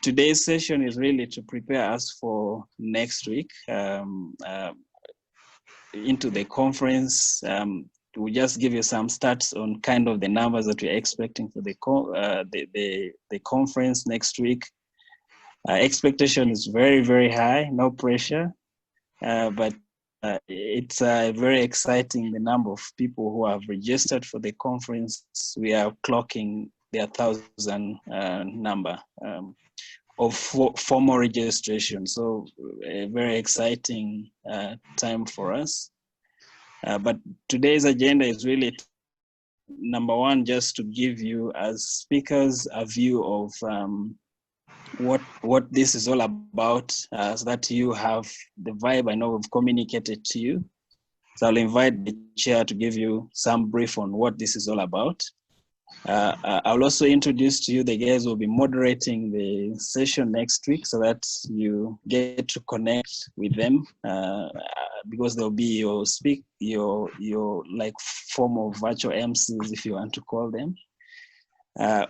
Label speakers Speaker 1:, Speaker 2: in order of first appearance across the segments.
Speaker 1: Today's session is really to prepare us for next week into the conference. We'll just give you some stats on kind of the numbers that we're expecting for the conference next week. Expectation is very, very high, no pressure, but it's very exciting, the number of people who have registered for the conference. We are clocking the 1,000 number of formal registration. So a very exciting time for us. But today's agenda is really, number one, just to give you as speakers a view of what this is all about, so that you have the vibe. I know we've communicated to you. So I'll invite the chair to give you some brief on what this is all about. I'll also introduce to you the guys who will be moderating the session next week, so that you get to connect with them, because there'll be your like form of virtual MCs, if you want to call them.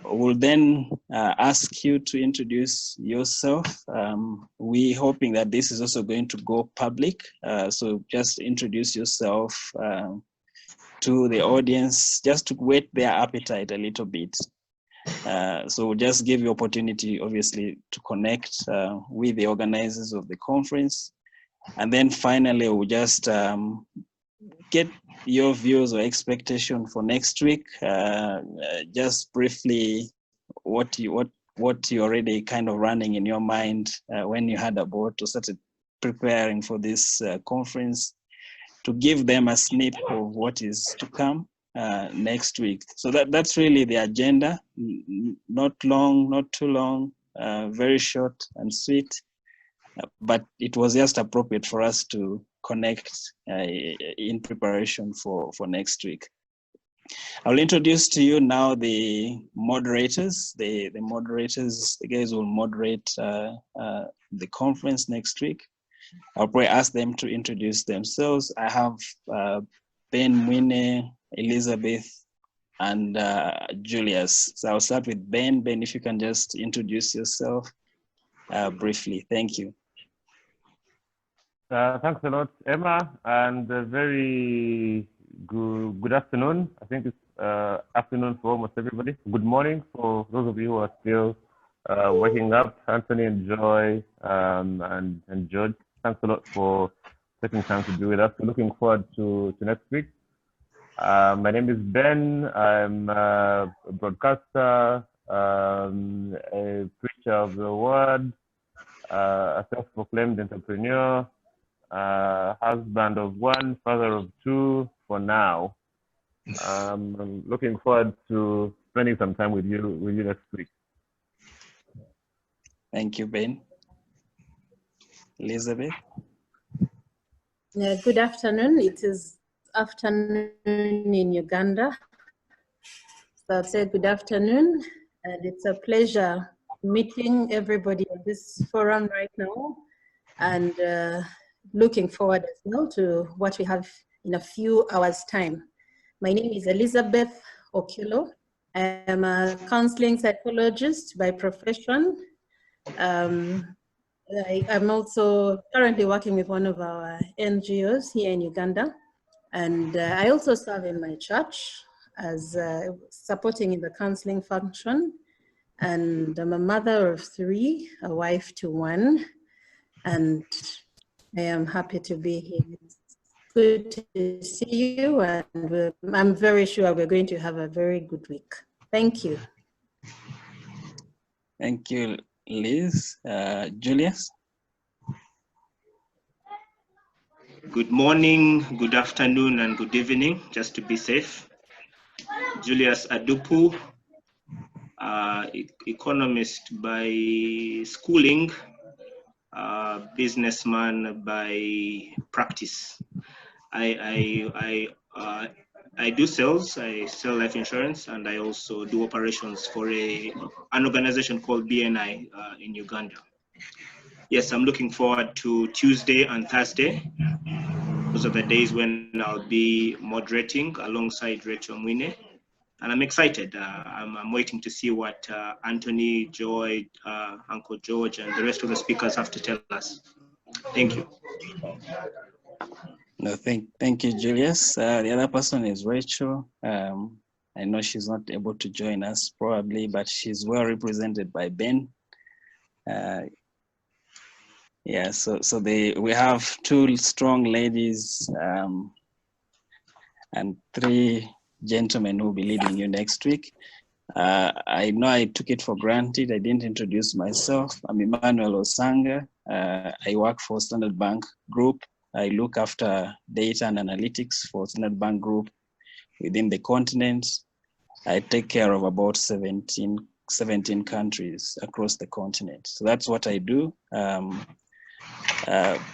Speaker 1: We'll then ask you to introduce yourself. We're hoping that this is also going to go public. So just introduce yourself to the audience, just to whet their appetite a little bit. So we'll just give you opportunity, obviously, to connect with the organizers of the conference. And then finally, we'll just get your views or expectation for next week. Just briefly, what you already kind of running in your mind when you had about or started preparing for this conference, to give them a snip of what is to come next week. So that's really the agenda. Not long, not too long, very short and sweet, but it was just appropriate for us to connect in preparation for next week. I'll introduce to you now the moderators. The moderators, the guys will moderate the conference next week. I'll probably ask them to introduce themselves. I have Ben Mwine, Elizabeth, and Julius. So I'll start with Ben. Ben, if you can just introduce yourself briefly. Thank you.
Speaker 2: Thanks a lot, Emma, and very good afternoon. I think it's afternoon for almost everybody. Good morning for those of you who are still waking up. Anthony and Joy and George, thanks a lot for taking time to be with us. We're looking forward to next week. My name is Ben. I'm a broadcaster, a preacher of the word, a self-proclaimed entrepreneur, husband of one, father of two for now. I'm looking forward to spending some time with you next week.
Speaker 1: Thank you, Ben. Elizabeth?
Speaker 3: Good afternoon. It is afternoon in Uganda. So I'll say good afternoon, and it's a pleasure meeting everybody at this forum right now, and looking forward as well to what we have in a few hours' time. My name is Elizabeth Okilo. I am a counseling psychologist by profession. I'm also currently working with one of our NGOs here in Uganda, and I also serve in my church as supporting in the counseling function. And I'm a mother of 3, a wife to 1, and I am happy to be here. It's good to see you, and I'm very sure we're going to have a very good week. Thank you.
Speaker 1: Thank you, Liz. Julius?
Speaker 4: Good morning, good afternoon, and good evening, just to be safe. Julius Adupu, economist by schooling, businessman by practice. I do sales. I sell life insurance, and I also do operations for an organization called BNI in Uganda. Yes, I'm looking forward to Tuesday and Thursday. Those are the days when I'll be moderating alongside Rachel Mwine. I'm excited. I'm waiting to see what Anthony, Joy, Uncle George, and the rest of the speakers have to tell us. Thank you.
Speaker 1: No, thank you, Julius. The other person is Rachel. I know she's not able to join us probably, but she's well represented by Ben. Yeah, so we have two strong ladies and three gentlemen who will be leading you next week. I know I took it for granted. I didn't introduce myself. I'm Emmanuel Osanga. I work for Standard Bank Group. I look after data and analytics for Standard Bank Group within the continent. I take care of about 17 countries across the continent. So that's what I do.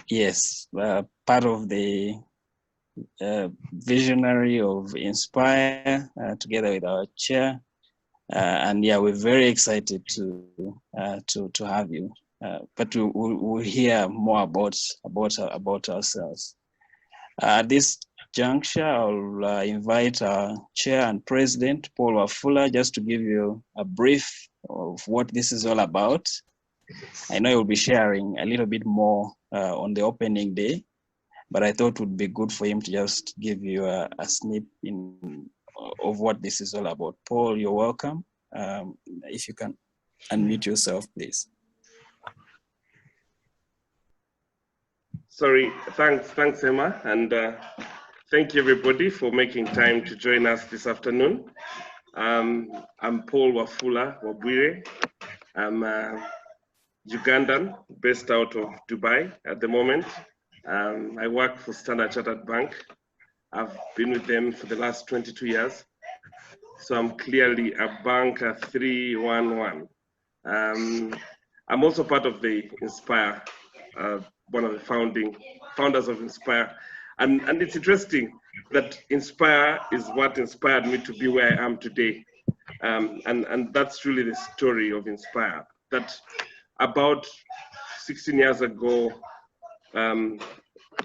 Speaker 1: Yes, part of the visionary of Inspire together with our chair. And yeah, we're very excited to have you. But we'll hear more about ourselves. At this juncture, I'll invite our chair and president, Paul Wafula, just to give you a brief of what this is all about. I know you'll be sharing a little bit more on the opening day, but I thought it would be good for him to just give you a snip of what this is all about. Paul, you're welcome. If you can unmute yourself, please.
Speaker 5: Sorry, thanks Emma, and thank you everybody for making time to join us this afternoon. I'm Paul Wafula Wabwire. I'm Ugandan, based out of Dubai at the moment. I work for Standard Chartered Bank. I've been with them for the last 22 years. So I'm clearly a banker 311. I'm also part of the Inspire, one of the founders of Inspire. And it's interesting that Inspire is what inspired me to be where I am today. And that's really the story of Inspire. That about 16 years ago,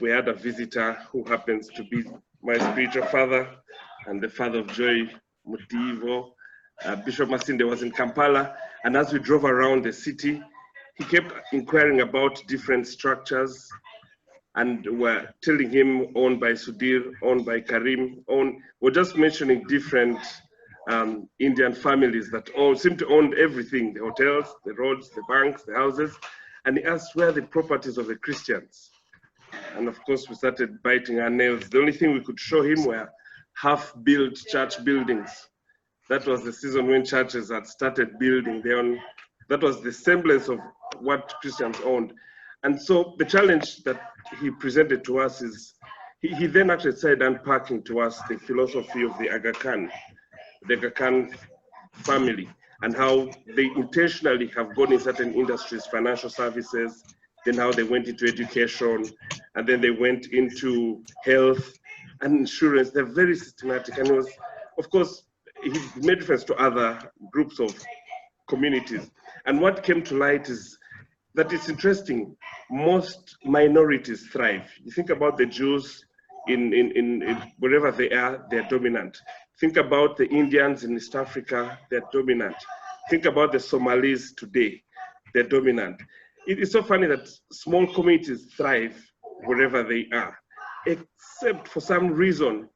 Speaker 5: we had a visitor who happens to be my spiritual father and the father of Joy Mutivo. Bishop Masinde was in Kampala, and as we drove around the city, he kept inquiring about different structures, and we're telling him owned by Sudhir, owned by Karim, we're just mentioning different Indian families that all seem to own everything, the hotels, the roads, the banks, the houses, and he asked where the properties of the Christians. And of course, we started biting our nails. The only thing we could show him were half-built church buildings. That was the season when churches had started building their own. That was the semblance of what Christians owned. And so the challenge that he presented to us is, he then actually started unpacking to us the philosophy of the Aga Khan family, and how they intentionally have gone in certain industries, financial services, then how they went into education, and then they went into health and insurance. They're very systematic. And it was, of course, he made reference to other groups of communities. And what came to light is that it's interesting, most minorities thrive. You think about the Jews in wherever they are, they're dominant. Think about the Indians in East Africa, they're dominant. Think about the Somalis today, they're dominant. It's so funny that small communities thrive wherever they are, except for some reason,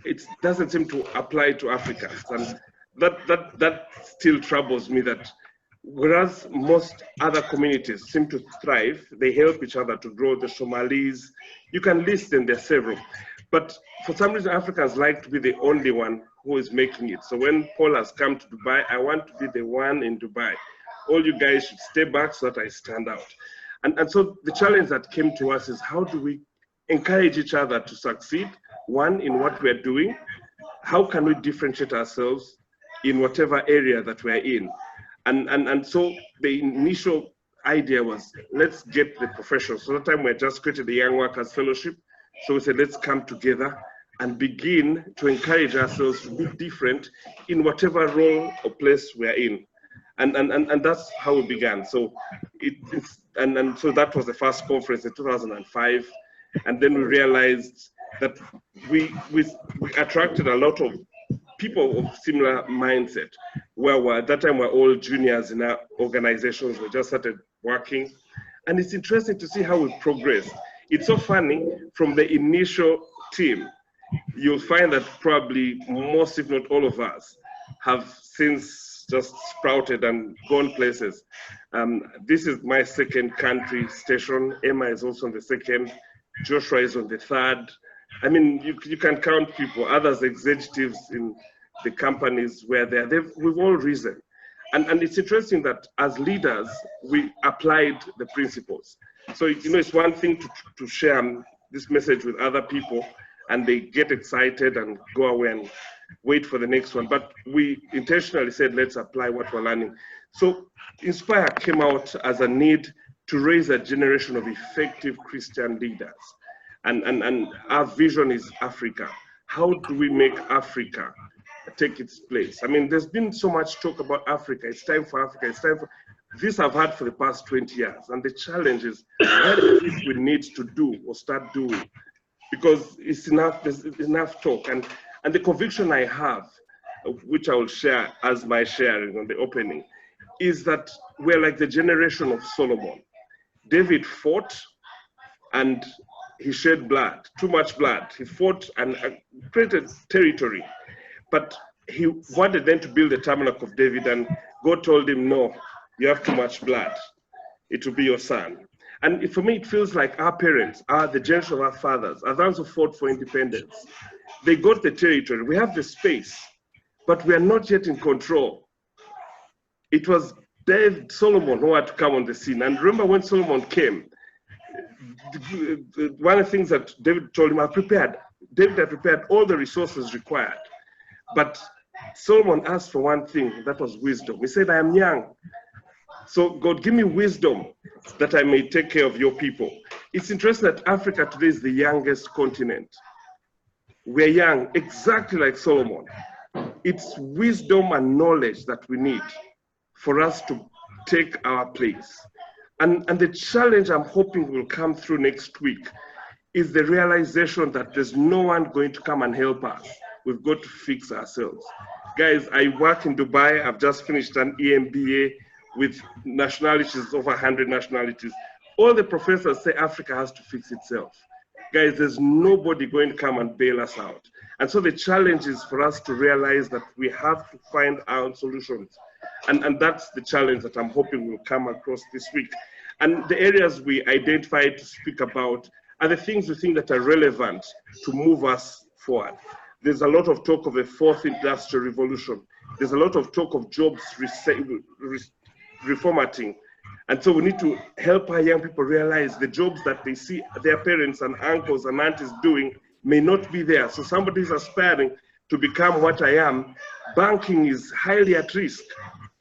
Speaker 5: it doesn't seem to apply to Africans. And that still troubles me, that whereas most other communities seem to thrive, they help each other to grow. The Somalis, you can list them, there are several. But for some reason, Africans like to be the only one who is making it. So when Paul has come to Dubai, I want to be the one in Dubai. All you guys should stay back so that I stand out. And so the challenge that came to us is, how do we encourage each other to succeed? One, in what we're doing. How can we differentiate ourselves in whatever area that we're in? And so the initial idea was, let's get the professionals. So that time we just created the Young Workers Fellowship. So we said, let's come together and begin to encourage ourselves to be different in whatever role or place we're in. And that's how we began. So so that was the first conference in 2005. And then we realized that we attracted a lot of people of similar mindset, where at that time we're all juniors in our organizations, we just started working. And it's interesting to see how we progressed. It's so funny, from the initial team, you'll find that probably most, if not all of us, have since just sprouted and gone places. This is my second country station. Emma is also on the second. Joshua is on the third. I mean, you can count people, others executives in the companies where we've all risen. And it's interesting that as leaders, we applied the principles. So, it's one thing to share this message with other people and they get excited and go away and wait for the next one. But we intentionally said, let's apply what we're learning. So Inspire came out as a need to raise a generation of effective Christian leaders. And our vision is Africa. How do we make Africa take its place? I mean, there's been so much talk about Africa. It's time for Africa. It's time for this. I've had for the past 20 years. And the challenge is, what is it we need to do or start doing? Because it's enough, there's enough talk. And the conviction I have, which I will share as my sharing on the opening, is that we're like the generation of Solomon. David fought and he shed blood, too much blood. He fought and created territory. But he wanted then to build the tabernacle of David, and God told him, no, you have too much blood. It will be your son. And for me, it feels like our parents are the generation of our fathers, are those who fought for independence. They got the territory. We have the space, but we are not yet in control. It was Solomon who had to come on the scene. And remember when Solomon came, one of the things that David told him, David had prepared all the resources required. But Solomon asked for one thing, that was wisdom. He said, I am young. So God, give me wisdom that I may take care of your people. It's interesting that Africa today is the youngest continent. We're young, exactly like Solomon. It's wisdom and knowledge that we need for us to take our place. And the challenge I'm hoping will come through next week is the realization that there's no one going to come and help us. We've got to fix ourselves. Guys, I work in Dubai. I've just finished an EMBA with nationalities, over 100 nationalities. All the professors say Africa has to fix itself. Guys, there's nobody going to come and bail us out. And so the challenge is for us to realize that we have to find our own solutions. And that's the challenge that I'm hoping will come across this week. And the areas we identified to speak about are the things we think that are relevant to move us forward. There's a lot of talk of the fourth industrial revolution. There's a lot of talk of jobs reformatting. And so we need to help our young people realize the jobs that they see their parents and uncles and aunties doing may not be there. So somebody is aspiring to become what I am. Banking is highly at risk.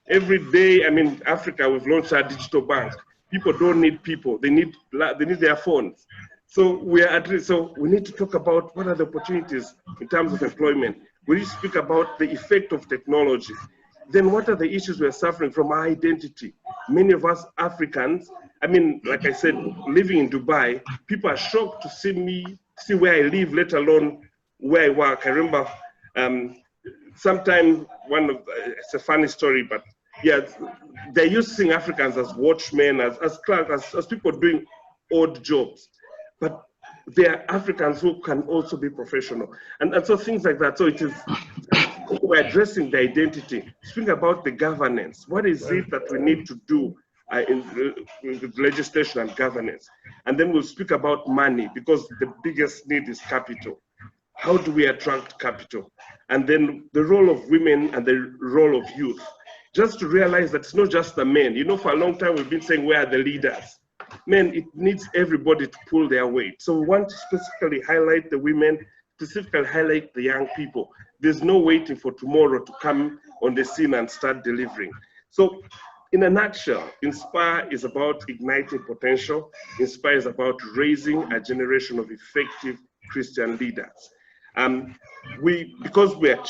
Speaker 5: Every day, I mean, Africa, we've launched our digital bank. People don't need people, they need their phones. So we are at risk. So we need to talk about what are the opportunities in terms of employment. We need to speak about the effect of technology. Then what are the issues we're suffering from our identity? Many of us Africans, I mean, like I said, living in Dubai, people are shocked to see where I live, let alone where I work. I remember sometime it's a funny story, but yeah, they're used to seeing Africans as watchmen, as clerks, as people doing odd jobs. But they are Africans who can also be professional. And so things like that. So it is, we're addressing the identity, speaking about the governance. What is it that we need to do in the legislation and governance? And then we'll speak about money, because the biggest need is capital. How do we attract capital? And then the role of women and the role of youth. Just to realize that it's not just the men. You know, for a long time we've been saying, where are the leaders? Men, it needs everybody to pull their weight. So we want to specifically highlight the women, specifically highlight the young people. There's no waiting for tomorrow to come on the scene and start delivering. So in a nutshell, Inspire is about igniting potential. Inspire is about raising a generation of effective Christian leaders. Because we're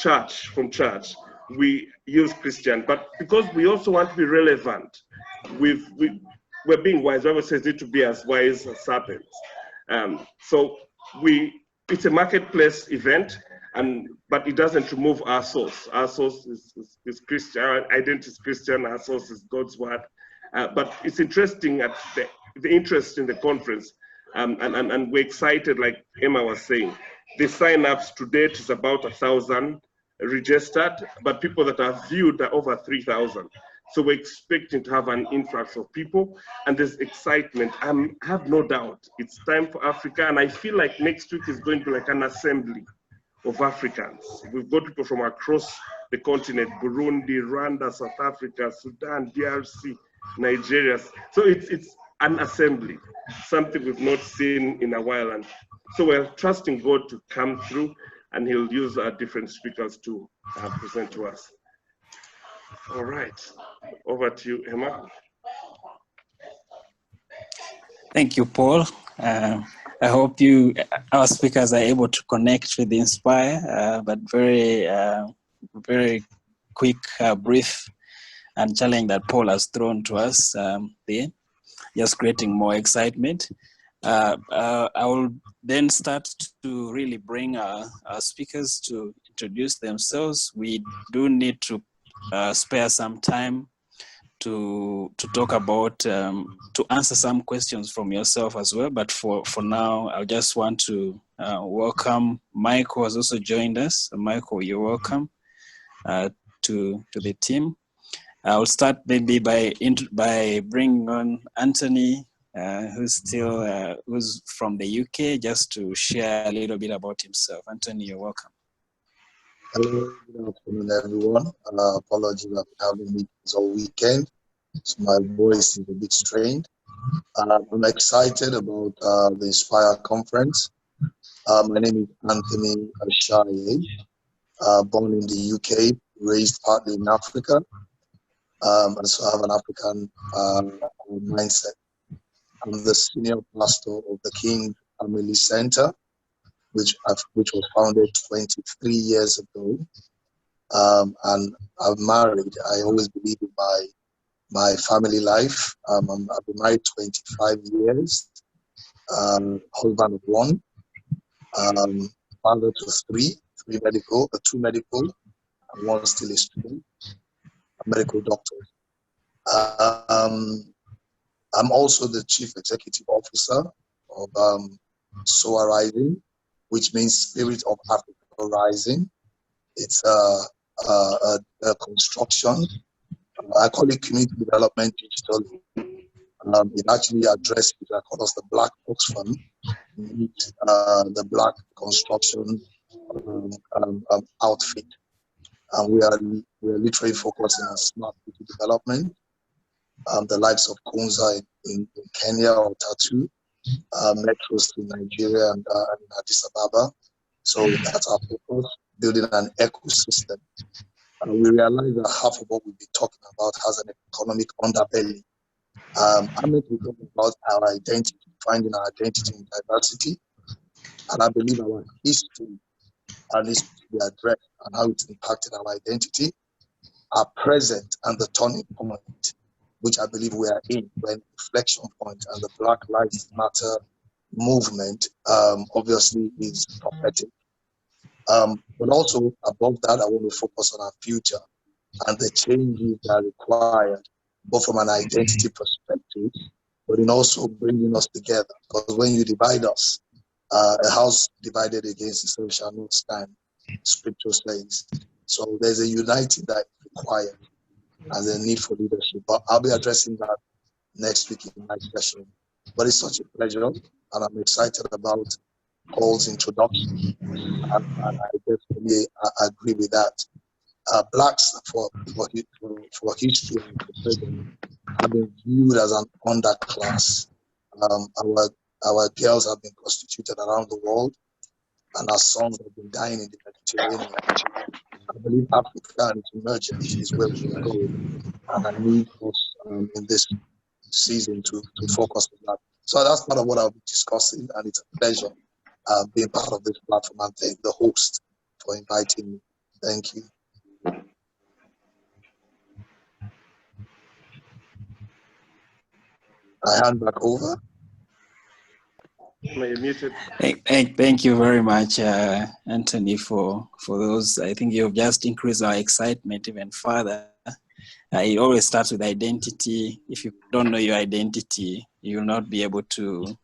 Speaker 5: from church, we use Christian, but because we also want to be relevant, we're being wise. The Bible says need to be as wise as serpents. So it's a marketplace event. But it doesn't remove our source. Our source is Christian. Our identity is Christian. Our source is God's word. But it's interesting at the interest in the conference, and we're excited, like Emma was saying. The sign-ups to date is about 1,000 registered, but people that are viewed are over 3,000. So we're expecting to have an influx of people, and there's excitement. I have no doubt it's time for Africa, and I feel like next week is going to be like an assembly of Africans. We've got people from across the continent: Burundi, Rwanda, South Africa, Sudan, DRC, Nigeria. So it's an assembly, something we've not seen in a while. And so we're trusting God to come through, and he'll use our different speakers to present to us. All right, over to you, Emma.
Speaker 1: Thank you, Paul. I hope our speakers are able to connect with Inspire, but very quick, brief, and challenge that Paul has thrown to us there, just creating more excitement. I will then start to really bring our speakers to introduce themselves. We do need to spare some time to talk about, to answer some questions from yourself as well. But for now, I just want to welcome Michael, has also joined us. Michael, you're welcome to the team. I'll start maybe by bringing on Anthony, who's from the UK, just to share a little bit about himself. Anthony, you're welcome.
Speaker 6: Hello, good afternoon, everyone. Apologies for having meetings all weekend, so my voice is a bit strained. I'm excited about the Inspire conference. My name is Anthony Ashaye, born in the UK, raised partly in Africa, and so I have an African mindset. I'm the senior pastor of the King Family Center, which was founded 23 years ago. And I'm married. I always believe in my family life. I've been married 25 years, husband of one, father to two medical, and one still a student, a medical doctor. I'm also the chief executive officer of SOA Rising, which means Spirit of Africa Rising. It's a construction. I call it community development digitally. It actually addresses, I call us the Black Oxfam, the Black construction outfit. And we are literally focusing on smart city development, the likes of Kunza in Kenya or Tatu, metros in Nigeria and Addis Ababa. So that's our focus, building an ecosystem. We realize that half of what we'll be talking about has an economic underbelly. I'm going to be talking about our identity, finding our identity in diversity. And I believe our history needs to be addressed and how it's impacted our identity, our present, and the turning point, which I believe we are in, when inflection point, and the Black Lives Matter movement obviously is prophetic. But also above that, I want to focus on our future and the changes that are required, both from an identity perspective, but in also bringing us together. Because when you divide us, a house divided against itself shall not stand, Scripture says. So there's a uniting that is required and the need for leadership. But I'll be addressing that next week in my session. But it's such a pleasure, and I'm excited about Paul's introduction, and I definitely agree with that. Blacks for history and for present have been viewed as an underclass. Our girls have been prostituted around the world, and our sons have been dying in the Mediterranean. I believe Africa and its emergence is where we are going, and I need us in this season to focus on that. So that's part of what I'll be discussing, and it's a pleasure being part of this platform, and thank the host for inviting me. Thank you. I hand back over.
Speaker 5: You're muted.
Speaker 1: Thank you very much, Anthony, for those. I think you've just increased our excitement even further. It always starts with identity. If you don't know your identity, you will not be able to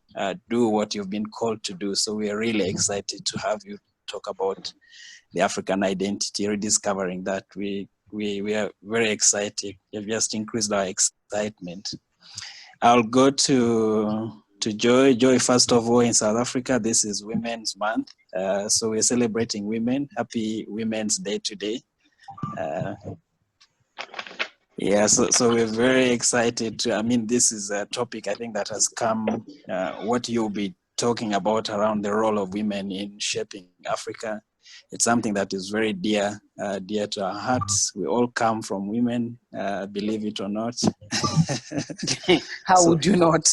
Speaker 1: do what you've been called to do. So we are really excited to have you talk about the African identity, rediscovering that. We are very excited. You've just increased our excitement. I'll go to Joy. Joy, first of all, in South Africa, this is Women's Month. So we're celebrating women. Happy Women's Day today. Yeah, so we're very excited to, I mean, this is a topic I think that has come, what you'll be talking about around the role of women in shaping Africa. It's something that is very dear to our hearts. We all come from women, believe it or not.
Speaker 7: How would you not?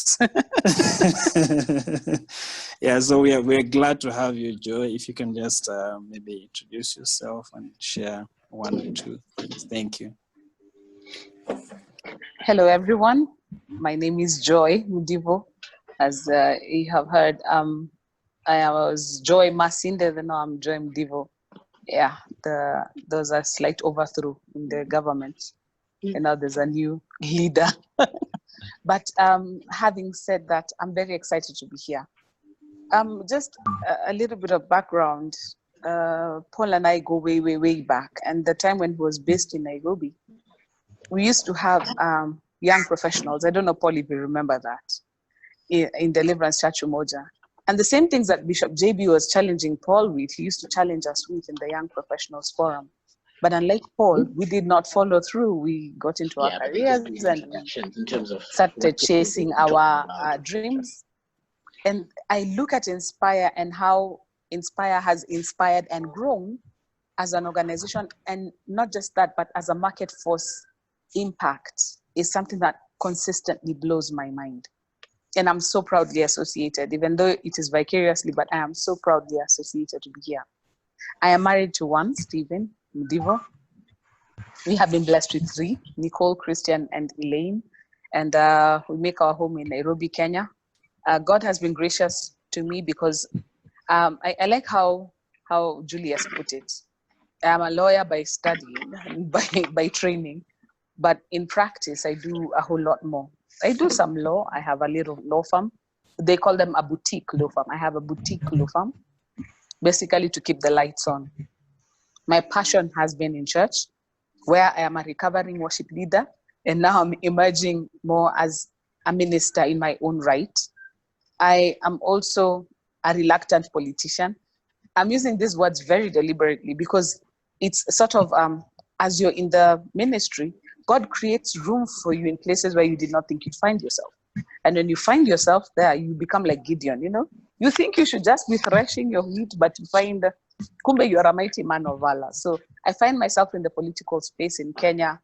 Speaker 1: Yeah, so we're glad to have you, Joy. If you can just maybe introduce yourself and share one or two things. Thank you.
Speaker 7: Hello, everyone. My name is Joy Mudivo. As you have heard, I was Joy Masinde, then now I'm Joy Mudivo. Yeah, there's a slight overthrow in the government, and now there's a new leader. But having said that, I'm very excited to be here. Just a little bit of background. Paul and I go way, way, way back, and the time when he was based in Nairobi, we used to have young professionals. I don't know, Paul, if you remember that, in Deliverance Church Umoja. And the same things that Bishop JB was challenging Paul with, he used to challenge us with in the Young Professionals Forum. But unlike Paul, we did not follow through. We got into our careers and in terms of started chasing our dreams. And I look at Inspire and how Inspire has inspired and grown as an organization, and not just that, but as a market force impact is something that consistently blows my mind. And I'm so proudly associated, even though it is vicariously, but I am so proudly associated to be here. I am married to one, Stephen Mudivo. We have been blessed with three, Nicole, Christian, and Elaine. And we make our home in Nairobi, Kenya. God has been gracious to me because I like how Julius put it. I'm a lawyer by study, by training. But in practice, I do a whole lot more. I do some law. I have a little law firm. They call them a boutique law firm. I have a boutique law firm, basically to keep the lights on. My passion has been in church, where I am a recovering worship leader, and now I'm emerging more as a minister in my own right. I am also a reluctant politician. I'm using these words very deliberately because it's sort of, as you're in the ministry, God creates room for you in places where you did not think you'd find yourself. And when you find yourself there, you become like Gideon, you know? You think you should just be threshing your wheat, but you find, kumbe, you are a mighty man of valor. So I find myself in the political space in Kenya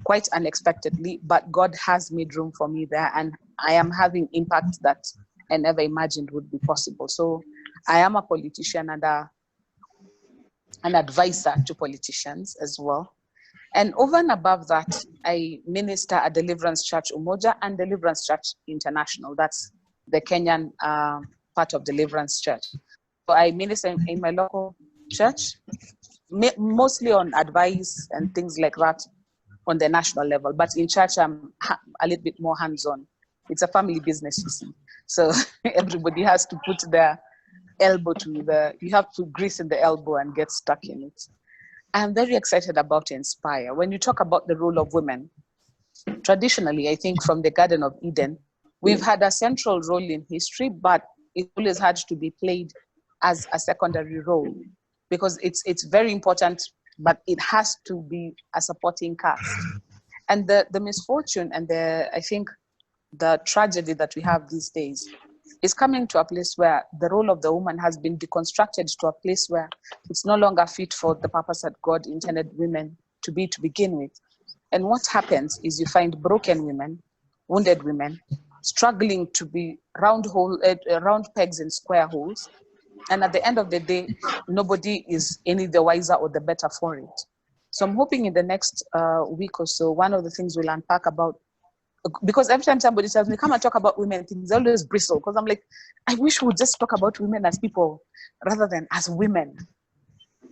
Speaker 7: quite unexpectedly, but God has made room for me there, and I am having impact that I never imagined would be possible. So I am a politician and an advisor to politicians as well. And over and above that, I minister at Deliverance Church Umoja and Deliverance Church International. That's the Kenyan part of Deliverance Church. So I minister in my local church, mostly on advice and things like that on the national level. But in church, I'm a little bit more hands-on. It's a family business, you see. So everybody has to put their elbow you have to grease in the elbow and get stuck in it. I'm very excited about Inspire. When you talk about the role of women, traditionally, I think from the Garden of Eden, we've had a central role in history, but it always had to be played as a secondary role because it's very important, but it has to be a supporting cast. And the misfortune and I think the tragedy that we have these days is coming to a place where the role of the woman has been deconstructed to a place where it's no longer fit for the purpose that God intended women to be to begin with. And what happens is you find broken women, wounded women, struggling to be round pegs in square holes. And at the end of the day, nobody is any the wiser or the better for it. So I'm hoping in the next week or so, one of the things we'll unpack about because every time somebody tells me, come and talk about women, things always bristle. Because I'm like, I wish we would just talk about women as people rather than as women.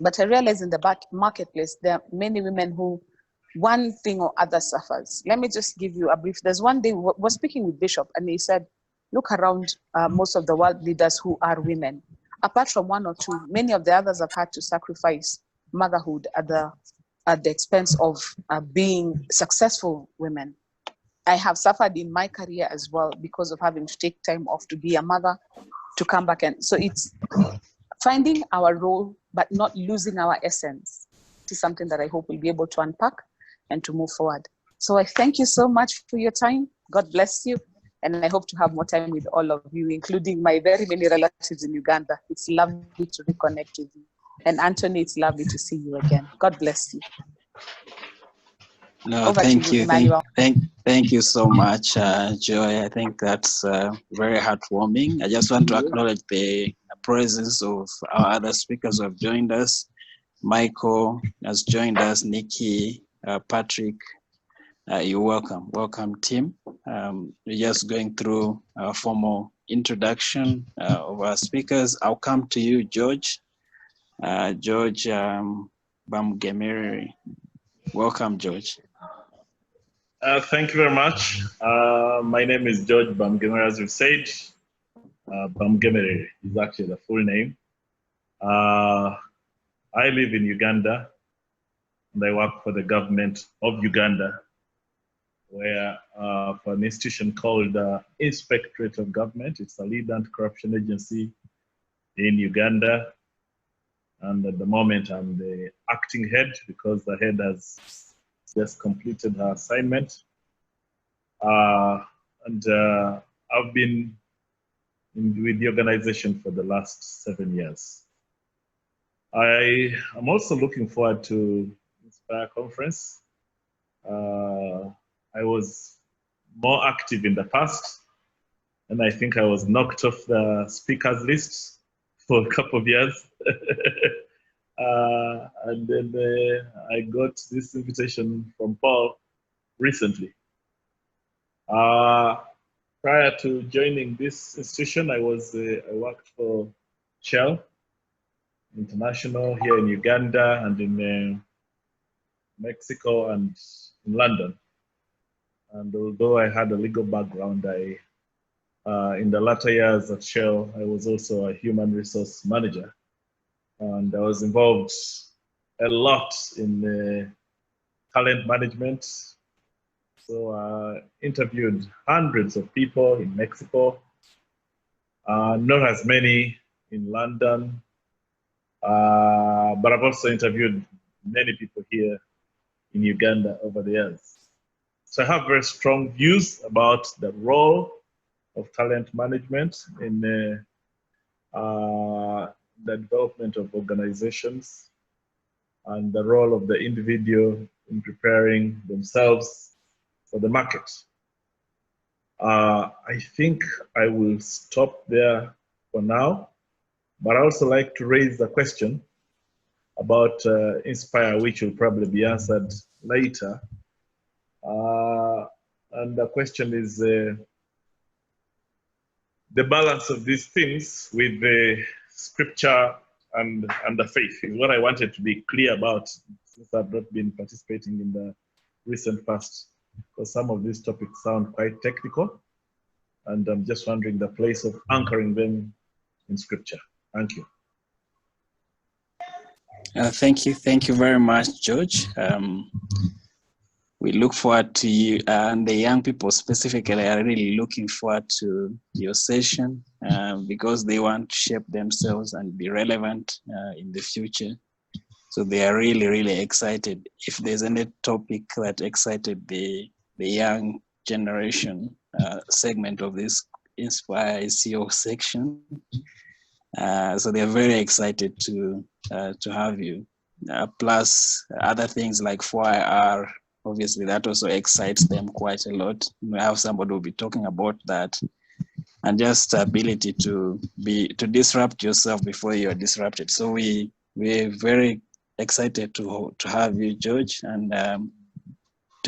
Speaker 7: But I realize in the marketplace, there are many women who one thing or other suffers. Let me just give you a brief. There's one day we were speaking with Bishop, and he said, look around most of the world leaders who are women. Apart from one or two, many of the others have had to sacrifice motherhood at the expense of being successful women. I have suffered in my career as well because of having to take time off to be a mother, to come back. And so it's finding our role, but not losing our essence. This is something that I hope we'll be able to unpack and to move forward. So I thank you so much for your time. God bless you. And I hope to have more time with all of you, including my very many relatives in Uganda. It's lovely to reconnect with you. And Anthony, it's lovely to see you again. God bless you.
Speaker 1: No,
Speaker 7: Over
Speaker 1: thank
Speaker 7: to you,
Speaker 1: you.
Speaker 7: Emmanuel.
Speaker 1: Thank you so much, Joy. I think that's very heartwarming. I just want to acknowledge the presence of our other speakers who have joined us. Michael has joined us, Nikki, Patrick. You're welcome. Welcome, team. We're just going through a formal introduction of our speakers. I'll come to you, George. George Bamgemeri. Welcome, George.
Speaker 8: Thank you very much. My name is George Bamgemeri, as you said. Bamgemeri is actually the full name. I live in Uganda, and I work for the government of Uganda, where for an institution called Inspectorate of Government. It's a lead anti-corruption agency in Uganda. And at the moment, I'm the acting head because the head has just completed her assignment. And I've been with the organization for the last 7 years. I am also looking forward to Inspire Conference. I was more active in the past, and I think I was knocked off the speakers list for a couple of years. And then I got this invitation from Paul recently. Prior to joining this institution, I worked for Shell International here in Uganda and in Mexico and in London. And although I had a legal background, in the latter years at Shell, I was also a human resource manager. And I was involved a lot in talent management. So I interviewed hundreds of people in Mexico, not as many in London, but I've also interviewed many people here in Uganda over the years. So I have very strong views about the role of talent management in the development of organizations and the role of the individual in preparing themselves for the market. I think I will stop there for now, but I also like to raise the question about Inspire, which will probably be answered later. And the question is the balance of these things with the scripture and the faith is what I wanted to be clear about, since I've not been participating in the recent past, because some of these topics sound quite technical, and I'm just wondering the place of anchoring them in scripture. Thank you.
Speaker 1: Thank you very much, George. We look forward to you, and the young people specifically are really looking forward to your session because they want to shape themselves and be relevant in the future. So they are really, really excited. If there's any topic that excited the young generation segment of this Inspire ICO section, so they're very excited to have you. Plus other things like 4IR, obviously that also excites them quite a lot. We have somebody who will be talking about that, and just ability to disrupt yourself before you are disrupted. So we're very excited to have you, George, and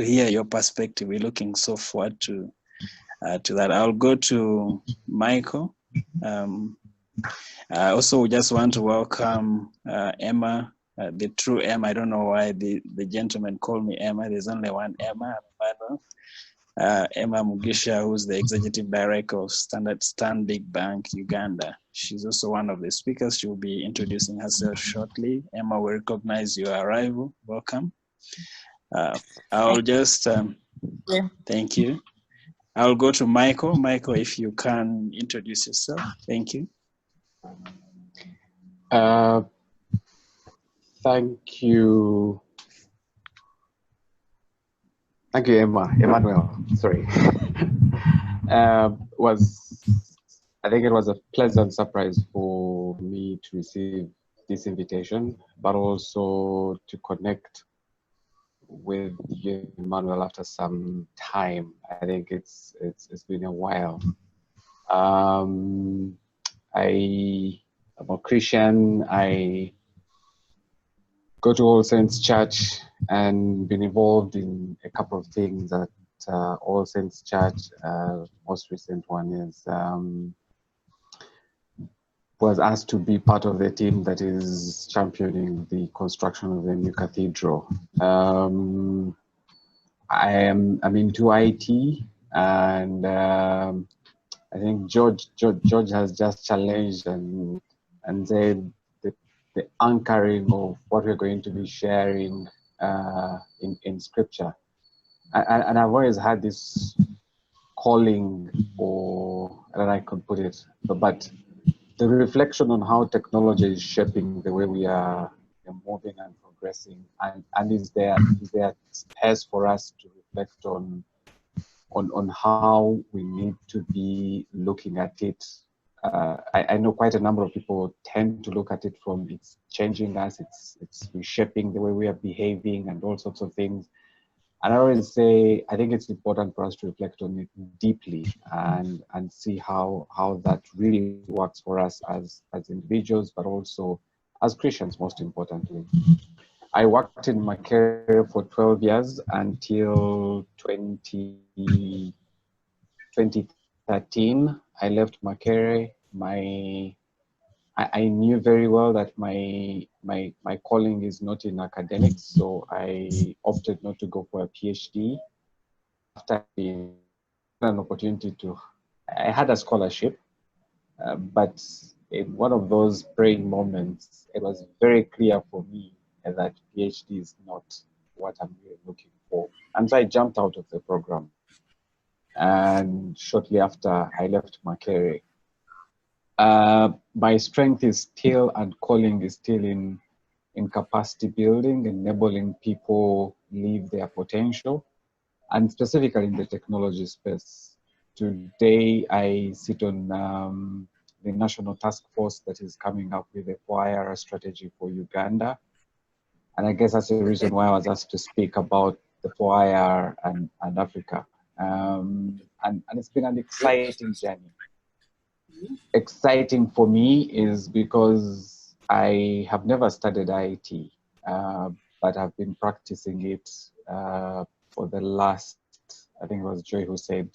Speaker 1: hear your perspective. We're looking so forward to that. I'll go to Michael. I also just want to welcome Emma, the true Emma. I don't know why the gentleman called me Emma. There's only one Emma. Emma Mugisha, who's the executive director of Stanbic Bank Uganda. She's also one of the speakers. She will be introducing herself shortly. Emma, we recognize your arrival. Welcome. I'll just, thank you. I'll go to Michael. Michael, if you can introduce yourself. Thank you.
Speaker 9: Thank you. Thank you, Emmanuel. Sorry. I think it was a pleasant surprise for me to receive this invitation, but also to connect with you, Emmanuel, after some time. I think it's been a while. I'm a Christian. I go to All Saints Church and been involved in a couple of things at All Saints Church. Most recent one is was asked to be part of the team that is championing the construction of the new cathedral. I'm into IT, and I think George has just challenged and said the anchoring of what we're going to be sharing in scripture. And I've always had this calling, or I don't know, I could put it, but the reflection on how technology is shaping the way we are moving and progressing, and is there space for us to reflect on how we need to be looking at it. I know quite a number of people tend to look at it from it's changing us, it's reshaping the way we are behaving and all sorts of things. And I always say, I think it's important for us to reflect on it deeply and see how that really works for us as individuals, but also as Christians, most importantly. I worked in Makerere for 12 years until 2013. I left Makerere. I knew very well that my calling is not in academics, so I opted not to go for a PhD. After an opportunity I had a scholarship, but in one of those praying moments, it was very clear for me that PhD is not what I'm really looking for. And so I jumped out of the program. And shortly after, I left Makerere. My strength is still, and calling is still in capacity building, enabling people live their potential, and specifically in the technology space. Today, I sit on the national task force that is coming up with a 4IR strategy for Uganda. And I guess that's the reason why I was asked to speak about the 4IR and Africa. And it's been an exciting journey. Exciting for me is because I have never studied IT, but I've been practicing it for the last, I think it was Joy who said,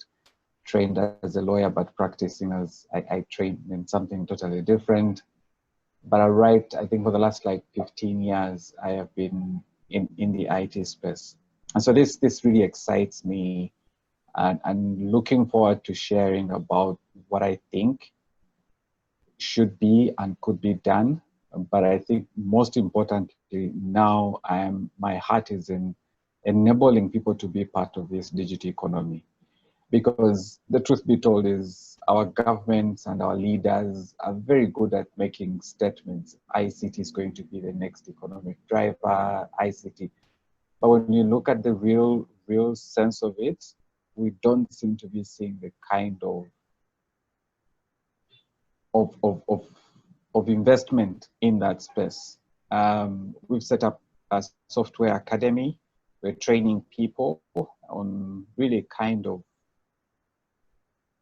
Speaker 9: trained as a lawyer, but practicing as I trained in something totally different. But I think for the last like 15 years, I have been in the IT space. And so this really excites me, and I'm looking forward to sharing about what I think should be and could be done. But I think most importantly now, my heart is in enabling people to be part of this digital economy. Because the truth be told is our governments and our leaders are very good at making statements. ICT is going to be the next economic driver, ICT. But when you look at the real sense of it, we don't seem to be seeing the kind of investment in that space. We've set up a software academy. We're training people on really kind of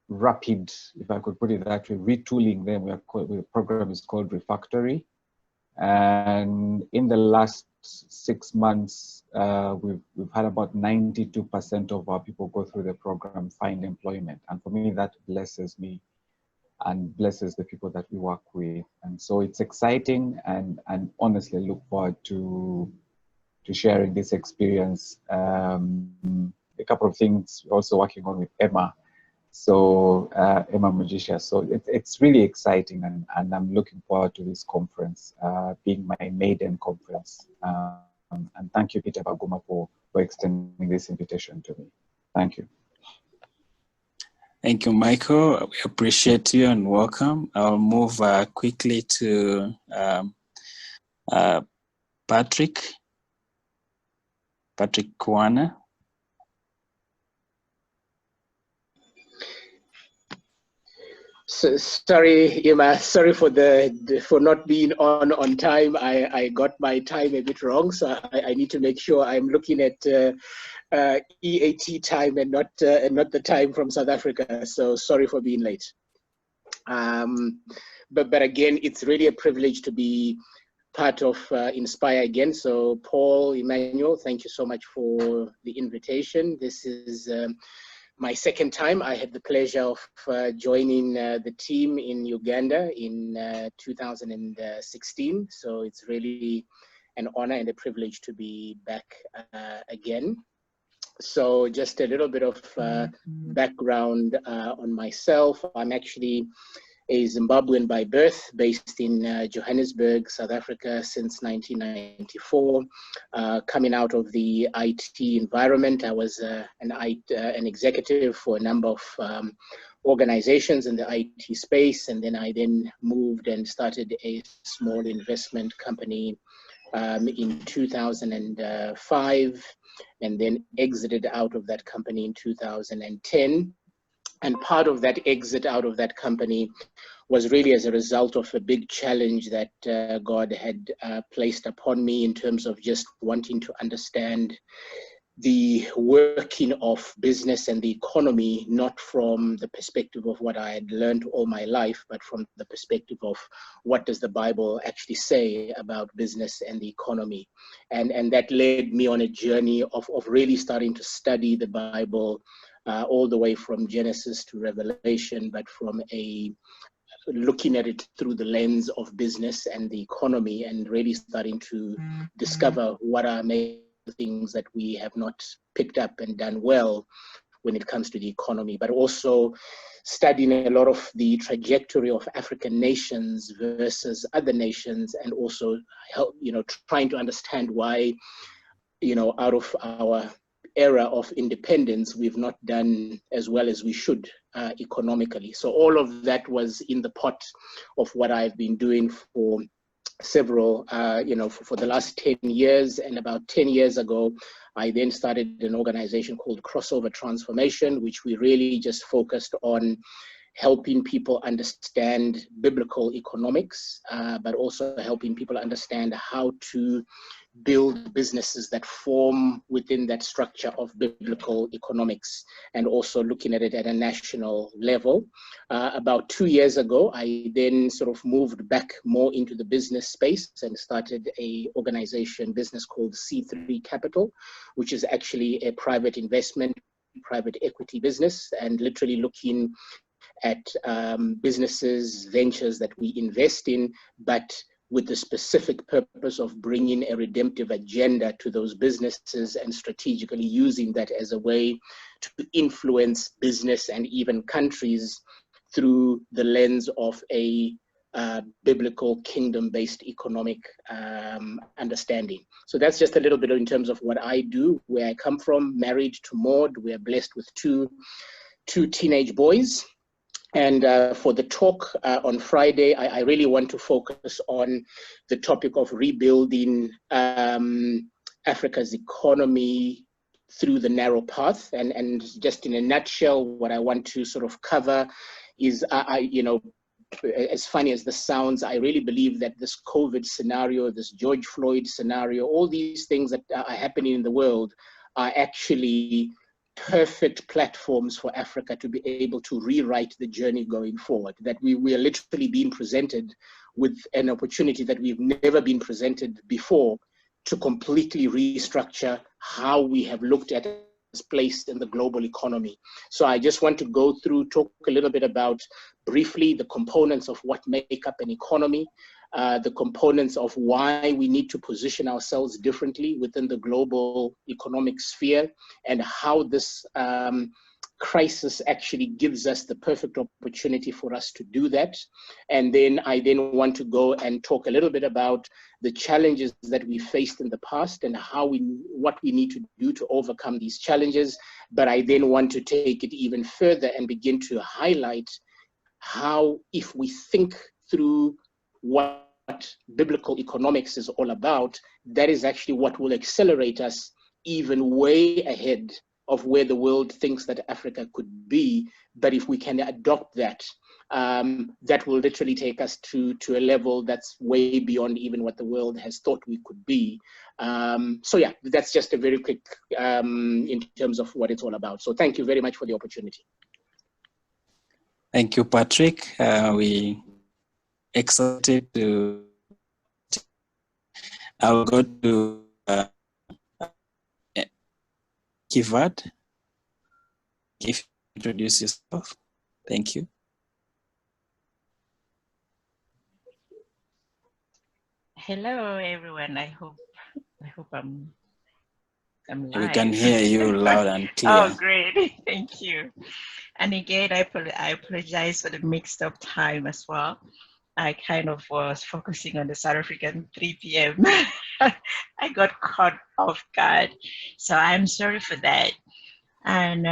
Speaker 9: rapid, if I could put it that way, retooling them. The program is called Refactory. And in the last 6 months, we've had about 92% of our people go through the program find employment. And for me, that blesses me and blesses the people that we work with. And so it's exciting, and honestly look forward to sharing this experience. A couple of things we're also working on with Emma. So Emma Mujisha. So it's really exciting, and I'm looking forward to this conference, being my maiden conference. And thank you, Peter Baguma, for extending this invitation to me. Thank you.
Speaker 1: Thank you, Michael. We appreciate you and welcome. I'll move quickly to Patrick Kwana.
Speaker 10: So, sorry, Emma. Sorry for not being on time. I got my time a bit wrong, so I need to make sure I'm looking at EAT time and not the time from South Africa. So sorry for being late. But again, it's really a privilege to be part of Inspire again. So Paul, Emmanuel, thank you so much for the invitation. This is my second time. I had the pleasure of joining the team in Uganda in 2016. So it's really an honor and a privilege to be back again. So just a little bit of background on myself. I'm actually a Zimbabwean by birth, based in Johannesburg, South Africa since 1994. Coming out of the IT environment, I was an executive for a number of organizations in the IT space, and then I moved and started a small investment company in 2005, and then exited out of that company in 2010. And part of that exit out of that company was really as a result of a big challenge that God had placed upon me in terms of just wanting to understand the working of business and the economy, not from the perspective of what I had learned all my life, but from the perspective of what does the Bible actually say about business and the economy. And that led me on a journey of really starting to study the Bible all the way from Genesis to Revelation, but from looking at it through the lens of business and the economy, and really starting to discover what are things that we have not picked up and done well when it comes to the economy, but also studying a lot of the trajectory of African nations versus other nations, and also help, trying to understand why, out of our era of independence, we've not done as well as we should economically. So all of that was in the pot of what I've been doing for several, for the last 10 years. And about 10 years ago, I then started an organization called Crossover Transformation, which we really just focused on helping people understand biblical economics, but also helping people understand how to build businesses that form within that structure of biblical economics, and also looking at it at a national level. About 2 years ago, I then sort of moved back more into the business space and started a business called C3 Capital, which is actually a private investment, private equity business, and literally looking at businesses, ventures that we invest in, but with the specific purpose of bringing a redemptive agenda to those businesses and strategically using that as a way to influence business and even countries through the lens of a biblical kingdom-based economic understanding. So that's just a little bit in terms of what I do, where I come from. Married to Maud, we are blessed with two teenage boys. And for the talk on Friday, I really want to focus on the topic of rebuilding Africa's economy through the narrow path. And just in a nutshell, what I want to sort of cover is, as funny as this sounds, I really believe that this COVID scenario, this George Floyd scenario, all these things that are happening in the world are actually perfect platforms for Africa to be able to rewrite the journey going forward, that we are literally being presented with an opportunity that we've never been presented before to completely restructure how we have looked at us placed in the global economy. So I just want to talk a little bit about briefly the components of what make up an economy, the components of why we need to position ourselves differently within the global economic sphere, and how this crisis actually gives us the perfect opportunity for us to do that. And then I want to go and talk a little bit about the challenges that we faced in the past and what we need to do to overcome these challenges. But I then want to take it even further and begin to highlight how, if we think through what biblical economics is all about, that is actually what will accelerate us even way ahead of where the world thinks that Africa could be. But if we can adopt that, that will literally take us to a level that's way beyond even what the world has thought we could be. So yeah, that's just a very quick in terms of what it's all about. So thank you very much for the opportunity.
Speaker 1: Thank you, Patrick. We excited to. I'll go to Kivad. If you introduce yourself, thank you.
Speaker 11: Hello, everyone. I hope I'm live.
Speaker 1: We can hear you loud and clear.
Speaker 11: Oh, great! Thank you. And again, I apologize for the mixed up time as well. I kind of was focusing on the South African 3 p.m. I got caught off guard, so I'm sorry for that. And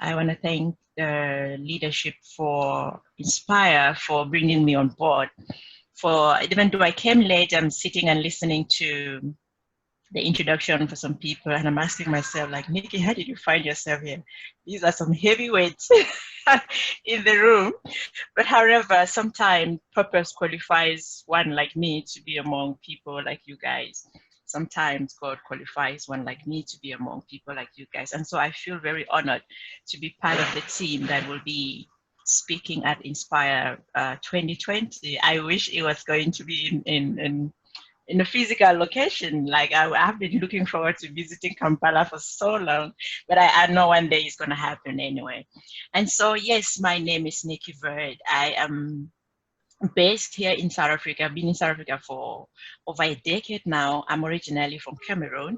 Speaker 11: I want to thank the leadership for Inspire for bringing me on board. Even though I came late, I'm sitting and listening to the introduction for some people, and I'm asking myself, like, Nikki, how did you find yourself here? These are some heavyweights in the room. But however, sometimes purpose qualifies one like me to be among people like you guys. Sometimes God qualifies one like me to be among people like you guys. And so I feel very honored to be part of the team that will be speaking at Inspire 2020. I wish it was going to be in a physical location. Like I've been looking forward to visiting Kampala for so long, but I know one day it's going to happen anyway. And so, yes, my name is Nikki Bird. I am based here in South Africa. I've been in South Africa for over a decade now. I'm originally from Cameroon,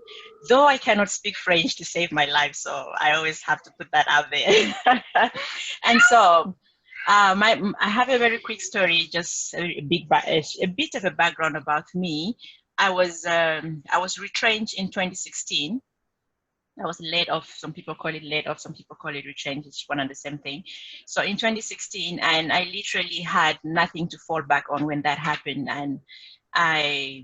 Speaker 11: though I cannot speak French to save my life, so I always have to put that out there. And so I have a very quick story, just a bit of a background about me. I was retrenched in 2016. I was laid off. Some people call it laid off, some people call it retrenched. It's one and the same thing. So in 2016, and I literally had nothing to fall back on when that happened. And I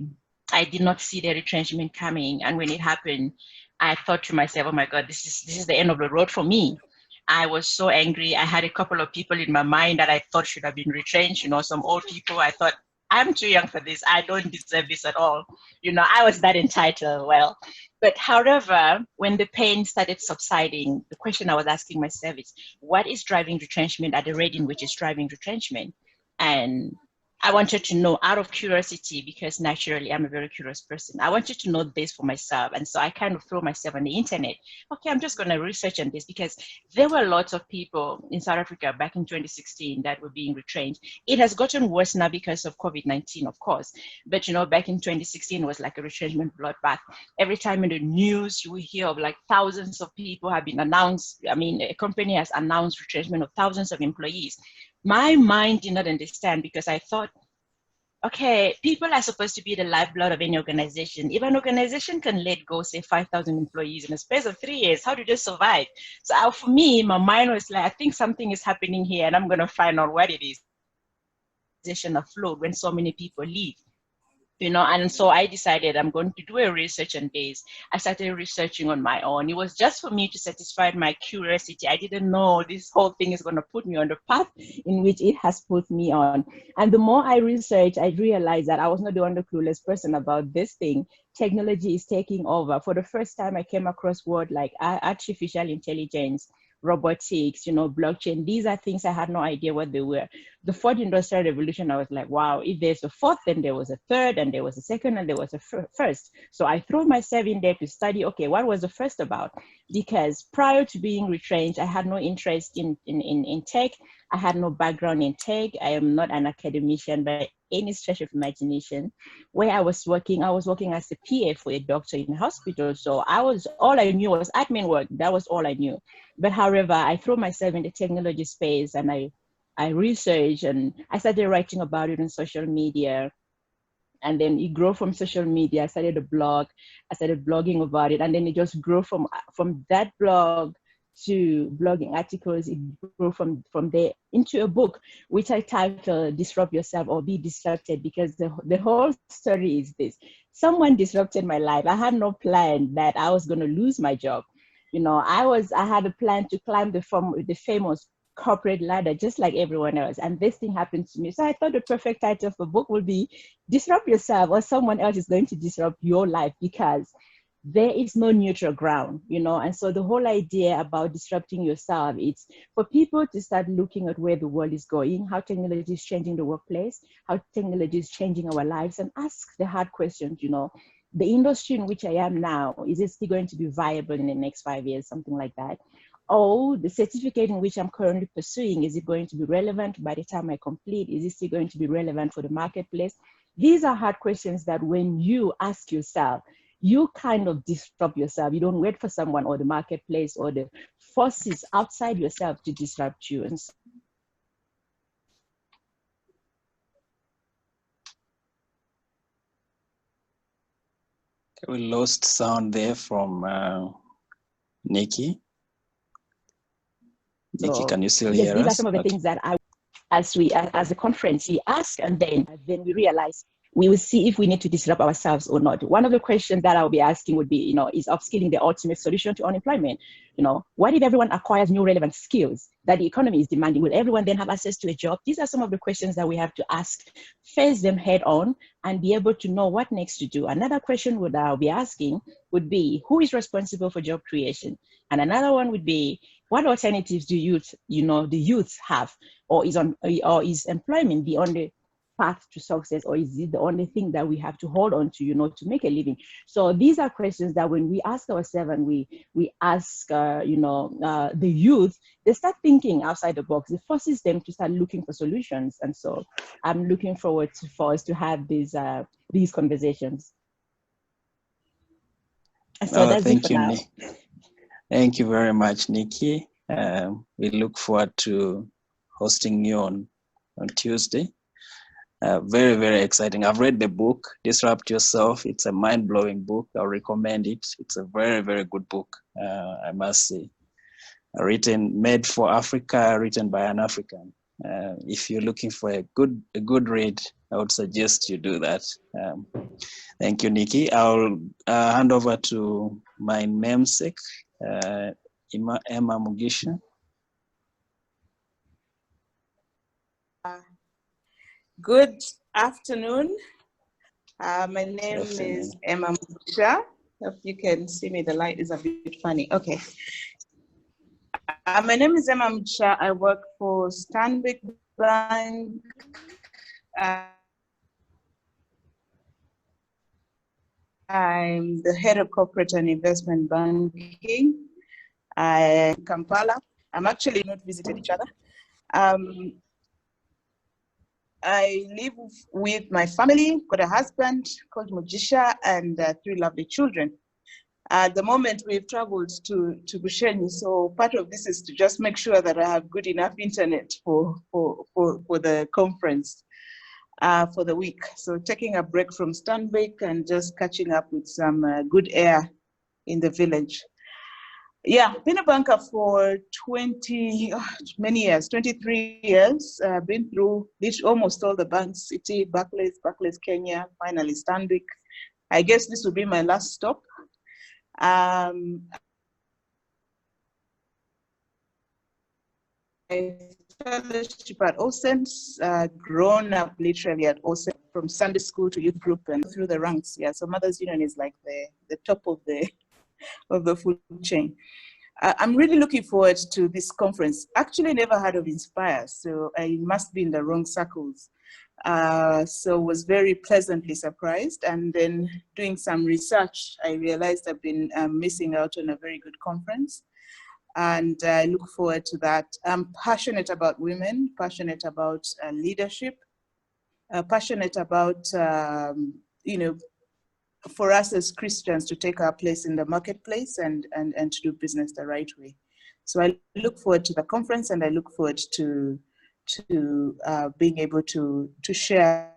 Speaker 11: did not see the retrenchment coming. And when it happened, I thought to myself, oh my God, this is the end of the road for me. I was so angry. I had a couple of people in my mind that I thought should have been retrenched, some old people. I thought, I'm too young for this. I don't deserve this at all. I was that entitled. Well, but however, when the pain started subsiding, the question I was asking myself is, what is driving retrenchment at the rate in which it's driving retrenchment? And I wanted to know, out of curiosity, because naturally I'm a very curious person, I wanted to know this for myself. And so I kind of threw myself on the internet. Okay, I'm just going to research on this, because there were lots of people in South Africa back in 2016 that were being retrenched. It has gotten worse now because of COVID-19, of course. But, back in 2016 was like a retrenchment bloodbath. Every time in the news, you will hear of like thousands of people have been announced. I mean, a company has announced retrenchment of thousands of employees. My mind did not understand, because I thought, okay, people are supposed to be the lifeblood of any organization. If an organization can let go, say, 5,000 employees in a space of 3 years, how do they survive? So for me, my mind was like, I think something is happening here, and I'm going to find out what it is. Afloat when so many people leave. And so I decided I'm going to do a research on this. I started researching on my own. It was just for me to satisfy my curiosity. I didn't know this whole thing is going to put me on the path in which it has put me on. And the more I researched, I realized that I was not the only clueless person about this thing. Technology is taking over. For the first time, I came across words like artificial intelligence, robotics, blockchain. These are things I had no idea what they were. The fourth industrial revolution, I was like, wow, if there's a fourth, then there was a third, and there was a second, and there was a first. So I threw myself in there to study, okay, what was the first about? Because prior to being retrenched, I had no interest in tech. I had no background in tech. I am not an academician by any stretch of imagination. Where I was working as a PA for a doctor in a hospital. So all I knew was admin work. That was all I knew. But however, I threw myself in the technology space, and I researched, and I started writing about it on social media. And then it grew from social media. I started a blog. I started blogging about it. And then it just grew from that blog to blogging articles. It grew from there into a book, which I titled Disrupt Yourself or Be Disrupted, because the whole story is this. Someone disrupted my life. I had no plan that I was going to lose my job. I had a plan to climb the famous corporate ladder just like everyone else, and this thing happened to me. So I thought the perfect title of the book would be Disrupt Yourself, or someone else is going to disrupt your life, because there is no neutral ground, and so the whole idea about disrupting yourself, it's for people to start looking at where the world is going, how technology is changing the workplace, how technology is changing our lives, and ask the hard questions. The industry in which I am now, is it still going to be viable in the next 5 years, something like that? Oh, the certificate in which I'm currently pursuing, is it going to be relevant by the time I complete? Is it still going to be relevant for the marketplace? These are hard questions that when you ask yourself, you kind of disrupt yourself. You don't wait for someone or the marketplace or the forces outside yourself to disrupt you. And so
Speaker 1: we lost sound there from Nikki. Nikki, can you still hear us?
Speaker 11: Yes, these are some of the things that as a conference, we ask, and then we realize we will see if we need to disrupt ourselves or not. One of the questions that I'll be asking would be, is upskilling the ultimate solution to unemployment? What if everyone acquires new relevant skills that the economy is demanding? Will everyone then have access to a job? These are some of the questions that we have to ask, face them head on, and be able to know what next to do. Another question I'll be asking would be, who is responsible for job creation? And another one would be, what alternatives do the youth have, or is employment the only path to success, or is it the only thing that we have to hold on to, to make a living? So these are questions that when we ask ourselves and we ask, the youth, they start thinking outside the box. It forces them to start looking for solutions. And so I'm looking forward for us to have these conversations. So that's it for now.
Speaker 1: Thank you very much, Nikki. We look forward to hosting you on Tuesday. Very, very exciting. I've read the book, Disrupt Yourself. It's a mind-blowing book. I'll recommend it. It's a very, very good book, I must say. Made for Africa, written by an African. If you're looking for a good read, I would suggest you do that. Thank you, Nikki. I'll hand over to my namesake, Emma Mugisha.
Speaker 12: Good afternoon. My name is Emma Mugisha. If you can see me, the light is a bit funny. Okay. My name is Emma Mugisha. I work for Stanbic Bank. I'm the head of corporate and investment banking. I am in Kampala. I'm actually not visited each other. I live with my family, got a husband called Mugisha, and 3 lovely children. At the moment, we've traveled to Bushenyi, so part of this is to just make sure that I have good enough internet for the conference for the week. So taking a break from Stanbic and just catching up with some good air in the village. Yeah, been a banker for 20, many years, 23 years. Been through almost all the banks, Citi, Barclays, Kenya, finally Stanbic. I guess this will be my last stop. I fellowship at OSENS, grown up literally at OSENS from Sunday school to youth group and through the ranks. Yeah, so Mothers Union is like the top of the food chain. I'm really looking forward to this conference. Actually never heard of Inspire, so I must be in the wrong circles. So was very pleasantly surprised, and then doing some research, I realized I've been missing out on a very good conference, and I look forward to that. I'm passionate about women, passionate about leadership, passionate about, you know, for us as Christians to take our place in the marketplace and to do business the right way. So I look forward to the conference, and I look forward to being able to share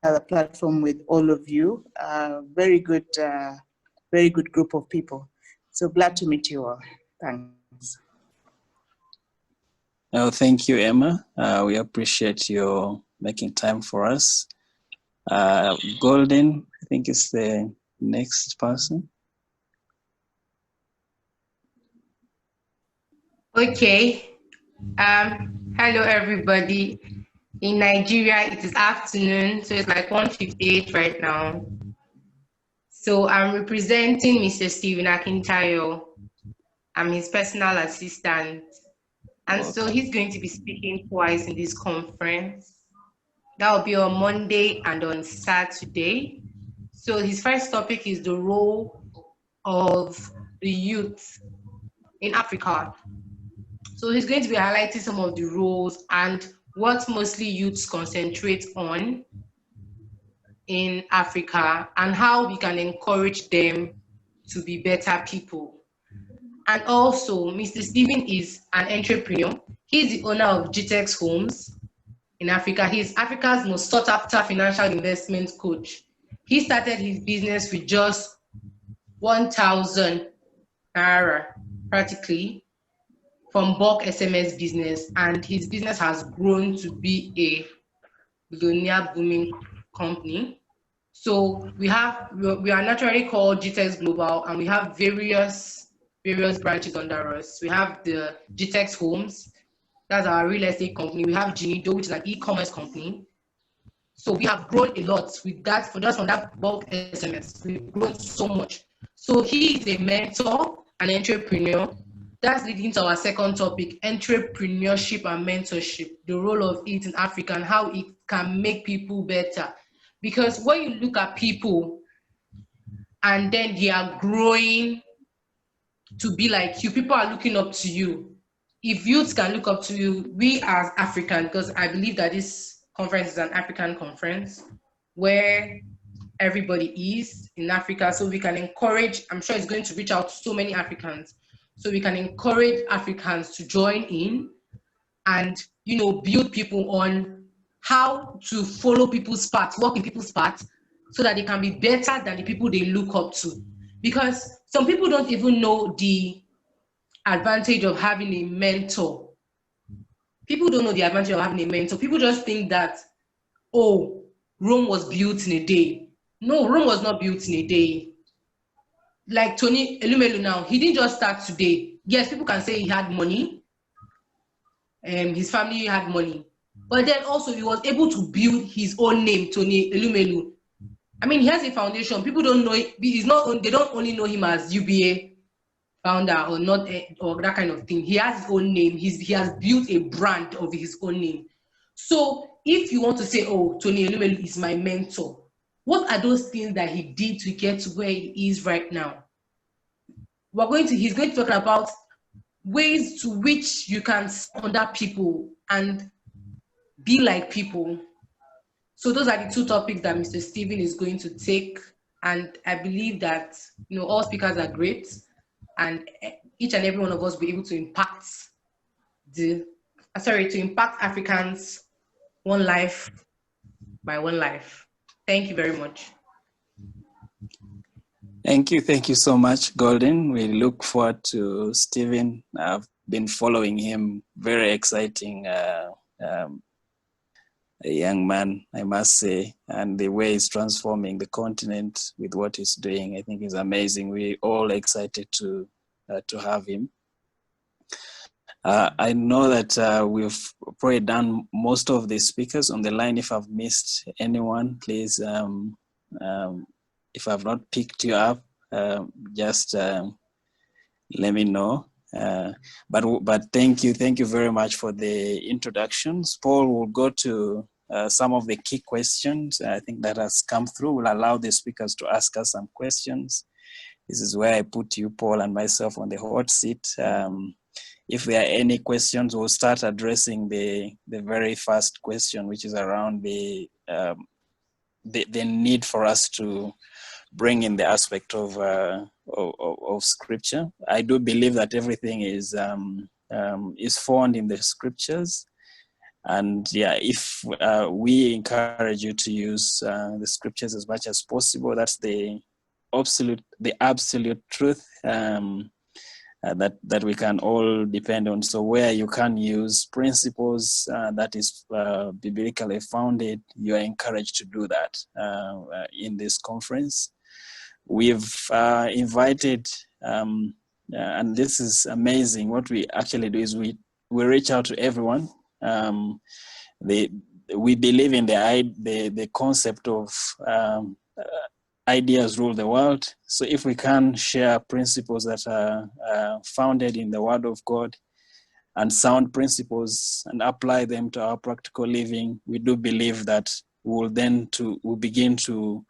Speaker 12: the platform with all of you. Very good group of people. So glad to meet you all. Thanks.
Speaker 1: Oh, thank you, Emma. We appreciate your making time for us. Golden, I think, is the next person.
Speaker 13: Okay. Hello, everybody. In Nigeria, it is afternoon, so it's like 1:58 right now. So I'm representing Mr. Stephen Akintayo. I'm his personal assistant. And so he's going to be speaking twice in this conference. That will be on Monday and on Saturday. So his first topic is the role of the youth in Africa. So he's going to be highlighting some of the roles and what mostly youths concentrate on in Africa and how we can encourage them to be better people. And also, Mr. Stephen is an entrepreneur. He's the owner of GTEX Homes in Africa. He's Africa's most sought after financial investment coach. He started his business with just 1,000 naira, practically, from bulk SMS business, and his business has grown to be a billionaire booming company. So we are naturally called GTEX Global, and we have various branches under us. We have the GTEX Homes, that's our real estate company. We have Ginido, which is an e-commerce company. So we have grown a lot with that, from that bulk SMS. We've grown so much. So he is a mentor, an entrepreneur. That's leading to our second topic, entrepreneurship and mentorship, the role of it in Africa and how it can make people better. Because when you look at people and then they are growing to be like you, people are looking up to you. If youths can look up to you, we as African, because I believe that this conference is an African conference where everybody is in Africa, so we can encourage, I'm sure it's going to reach out to so many Africans, so we can encourage Africans to join in and, you know, build people on how to follow people's path, walk in people's path, so that they can be better than the people they look up to. Because some people don't even know the advantage of having a mentor. People don't know the advantage of having a mentor. People just think that, oh, Rome was built in a day. No, Rome was not built in a day. Like Tony Elumelu now, he didn't just start today. Yes, people can say he had money, and his family had money, but then also he was able to build his own name, Tony Elumelu. I mean, he has a foundation. People don't know it. He's not. They don't only know him as UBA founder or not, or that kind of thing. He has his own name. He has built a brand of his own name. So if you want to say, oh, Tony Elumelu is my mentor, what are those things that he did to get to where he is right now? He's going to talk about ways to which you can under people and be like people. So those are the two topics that Mr. Stephen is going to take. And I believe that, you know, all speakers are great, and each and every one of us will be able to impact impact Africans one life by one life. Thank you very much.
Speaker 1: Thank you so much, Golden. We look forward to Stephen. I've been following him. Very exciting a young man, I must say, and the way he's transforming the continent with what he's doing, I think is amazing. We're all excited to have him. I know that we've probably done most of the speakers on the line. If I've missed anyone, please, if I've not picked you up, just let me know. But thank you very much for the introductions. Paul will go to some of the key questions I think that has come through. We'll allow the speakers to ask us some questions. This is where I put you, Paul, and myself on the hot seat. If there are any questions, we'll start addressing the very first question, which is around the need for us to bring in the aspect of scripture. I do believe that everything is found in the scriptures, and yeah, if we encourage you to use the scriptures as much as possible, that's the absolute truth that we can all depend on. So where you can use principles that is biblically founded, you are encouraged to do that in this conference. We've invited, and this is amazing, what we actually do is we reach out to everyone. We believe in the concept of ideas rule the world. So if we can share principles that are founded in the Word of God and sound principles and apply them to our practical living, we do believe that we'll begin to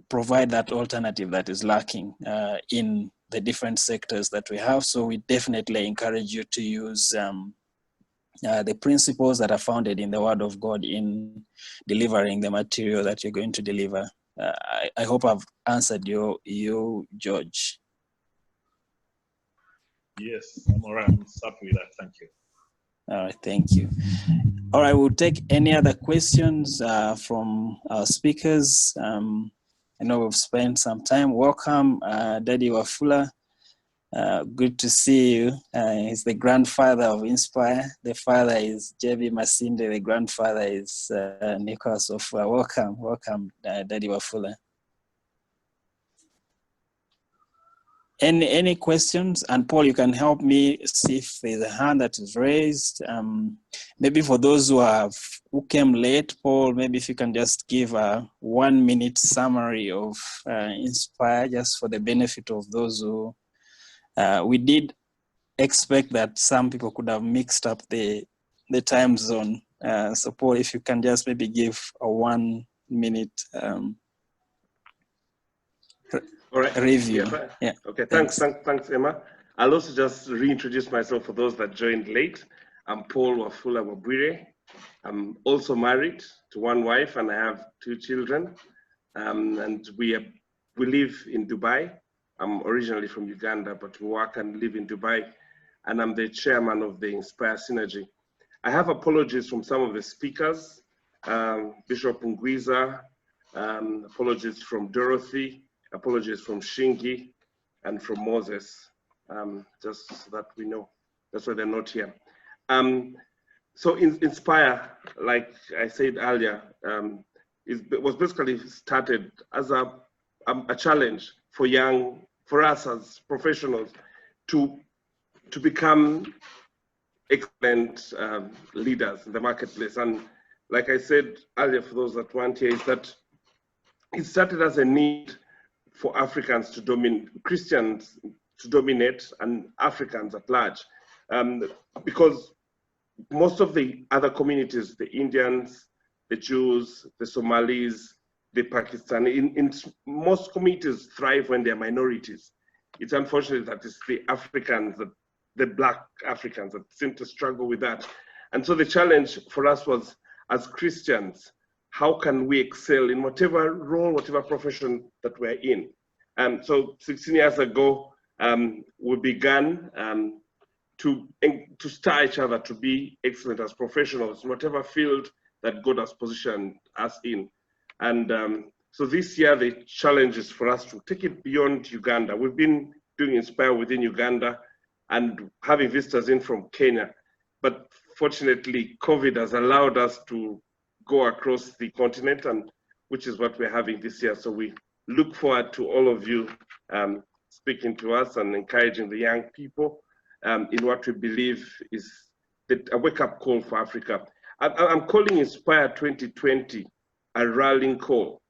Speaker 1: provide that alternative that is lacking in the different sectors that we have. So we definitely encourage you to use the principles that are founded in the Word of God in delivering the material that you're going to deliver. I hope I've answered you, George.
Speaker 8: Yes, I'm all right. I'm happy with that. Thank you.
Speaker 1: All right, thank you. All right, we'll take any other questions from our speakers. I know we've spent some time. Welcome, Daddy Wafula. Good to see you. He's the grandfather of Inspire. The father is JB Masinde. The grandfather is Nicholas Ofua. Welcome, Daddy Wafula. Any questions? And Paul, you can help me see if there's a hand that is raised. Maybe for those who came late, Paul, maybe if you can just give a 1-minute summary of Inspire, just for the benefit of those who. We did expect that some people could have mixed up the time zone. So Paul, if you can just maybe give a 1-minute
Speaker 5: all right.
Speaker 1: review.
Speaker 5: Yeah. Okay. Thanks, Emma. I'll also just reintroduce myself for those that joined late. I'm Paul Wafula Wabwire. I'm also married to one wife, and I have 2 children. And we live in Dubai. I'm originally from Uganda, but we work and live in Dubai, and I'm the chairman of the Inspire Synergy. I have apologies from some of the speakers, Bishop Ngwiza, apologies from Dorothy, apologies from Shingi, and from Moses, just so that we know. That's why they're not here. So Inspire, like I said earlier, it was basically started as a challenge for us as professionals to become excellent leaders in the marketplace. And like I said earlier, for those that weren't here, is that it started as a need for Africans to dominate, Christians to dominate, and Africans at large, because most of the other communities, the Indians, the Jews, the Somalis, the Pakistani, in most communities thrive when they're minorities. It's unfortunate that it's the Africans, the Black Africans, that seem to struggle with that. And so the challenge for us was, as Christians, how can we excel in whatever role, whatever profession that we're in? So 16 years ago, we began to stir each other to be excellent as professionals in whatever field that God has positioned us in. And So this year, the challenge is for us to take it beyond Uganda. We've been doing Inspire within Uganda and having visitors in from Kenya. But fortunately, COVID has allowed us to go across the continent, and which is what we're having this year. So we look forward to all of you speaking to us and encouraging the young people in what we believe is a wake-up call for Africa. I'm calling Inspire 2020 a rallying call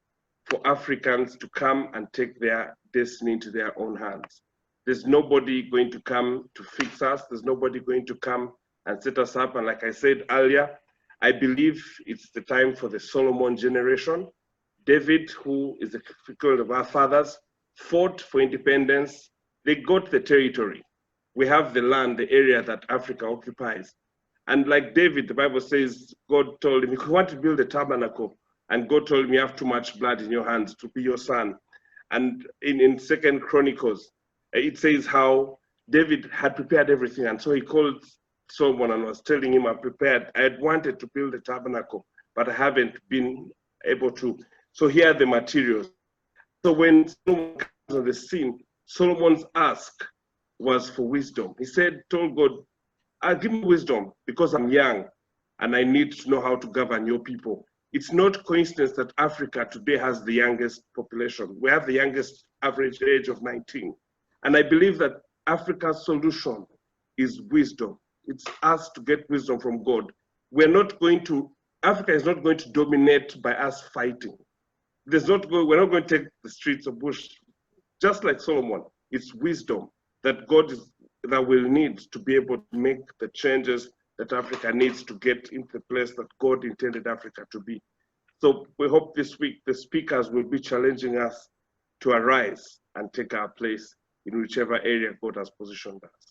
Speaker 5: for Africans to come and take their destiny into their own hands. There's nobody going to come to fix us. There's nobody going to come and set us up. And like I said earlier, I believe it's the time for the Solomon generation. David, who is the equivalent of our fathers, fought for independence. They got the territory. We have the land, the area that Africa occupies. And like David, the Bible says, God told him, if you want to build a tabernacle, and God told him, you have too much blood in your hands to be your son. And in 2 Chronicles, it says how David had prepared everything. And so he called Solomon and was telling him, I had wanted to build a tabernacle, but I haven't been able to. So here are the materials. So when Solomon comes on the scene, Solomon's ask was for wisdom. He told God, give me wisdom because I'm young and I need to know how to govern your people. It's not coincidence that Africa today has the youngest population. We have the youngest average age of 19. And I believe that Africa's solution is wisdom. It's us to get wisdom from God. Africa is not going to dominate by us fighting. We're not going to take the streets of Bush. Just like Solomon, it's wisdom that that will need to be able to make the changes that Africa needs to get into the place that God intended Africa to be. So we hope this week the speakers will be challenging us to arise and take our place in whichever area God has positioned us.